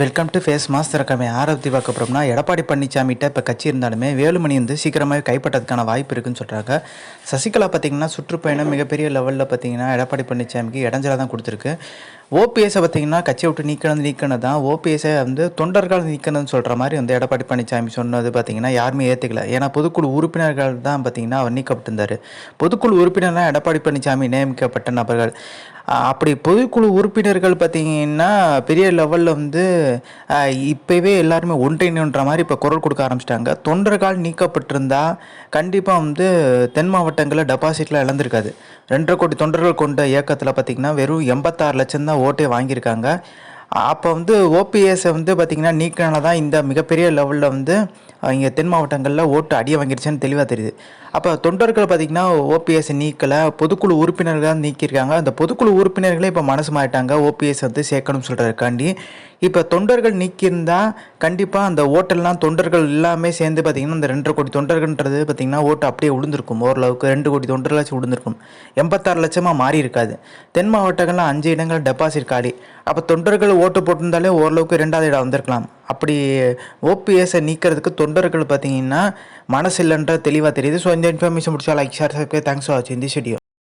Welcome to face mass திறக்கமே ஆரத்தி பார்க்க போகிறோம்னா எடப்பாடி பழனிசாமிகிட்ட இப்போ கட்சி இருந்தாலுமே வேலுமணி வந்து சீக்கிரமாக கைப்பற்றதுக்கான வாய்ப்பு இருக்குன்னு சொல்கிறாங்க. சசிகலா பார்த்திங்கன்னா சுற்றுப்பயணம் மிகப்பெரிய லெவலில் பார்த்திங்கன்னா எடப்பாடி பழனிசாமிக்கு இடைஞ்சலாக தான் கொடுத்துருக்கு. ஓபிஎஸை பார்த்திங்கன்னா கட்சியை விட்டு நீக்கணும் தான் ஓபிஎஸை வந்து தொண்டர்கள் நீக்கணும்னு சொல்கிற மாதிரி வந்து எடப்பாடி பழனிசாமி சொன்னது பார்த்திங்கன்னா யாருமே ஏற்றுக்கல. ஏன்னா பொதுக்குழு உறுப்பினர்கள் தான் பார்த்திங்கன்னா அவர் நீக்கப்பட்டிருந்தார். பொதுக்குழு உறுப்பினர்லாம் எடப்பாடி பழனிசாமி நியமிக்கப்பட்ட நபர்கள். அப்படி பொதுக்குழு உறுப்பினர்கள் பார்த்திங்கன்னா பெரிய லெவலில் வந்து இப்போவே எல்லாருமே ஒன்றிணைன்ற மாதிரி இப்போ குரல் கொடுக்க ஆரம்பிச்சிட்டாங்க. தொண்டர்கள் நீக்கப்பட்டிருந்தா கண்டிப்பாக வந்து தென் மாவட்டங்களில் டெபாசிட்லாம் இழந்திருக்காது. 2.5 கோடி தொண்டர்கள் கொண்ட இயக்கத்தில் பார்த்திங்கன்னா வெறும் 86 லட்சம் தான் ஓட்டே வாங்கியிருக்காங்க. அப்போ வந்து ஓபிஎஸை வந்து பார்த்திங்கன்னா நீக்கினால தான் இந்த மிகப்பெரிய லெவலில் வந்து இங்கே தென் மாவட்டங்களில் ஓட்டு அடியை வாங்கிருச்சுன்னு தெளிவாக தெரியுது. அப்போ தொண்டர்கள் பார்த்திங்கன்னா ஓபிஎஸ் நீக்கலை, பொதுக்குழு உறுப்பினர்கள் நீக்கியிருக்காங்க. அந்த பொதுக்குழு உறுப்பினர்களே இப்போ மனசு மாறிட்டாங்க ஓபிஎஸ் வந்து சேர்க்கணும்னு சொல்கிறதுக்காண்டி. இப்போ தொண்டர்கள் நீக்கியிருந்தால் கண்டிப்பாக அந்த ஓட்டெல்லாம் தொண்டர்கள் எல்லாமே சேர்ந்து பார்த்திங்கன்னா இந்த 2.5 கோடி தொண்டர்கள்ன்றது பார்த்திங்கன்னா ஓட்டு அப்படியே விழுந்திருக்கும். ஓரளவுக்கு 2 கோடி தொண்டர்களாச்சும் விழுந்திருக்கும். 86 லட்சமாக மாறி இருக்காது. தென் மாவட்டங்களில் 5 இடங்கள் டெபாசிட் காலி. அப்போ தொண்டர்கள் ஓட்டு போட்டிருந்தாலே ஓரளவுக்கு 2வது இடம் வந்திருக்கலாம். அப்படி ஓபிஎஸை நீக்கிறதுக்கு தொண்டர்கள் பார்த்திங்கன்னா மனசு இல்லைன்ற தெளிவாக தெரியுது. ஸோ இந்த இன்ஃபர்மேஷன் முடிச்சா like share subscribe. Thanks for வாட்சிங் திஸ் வீடியோ.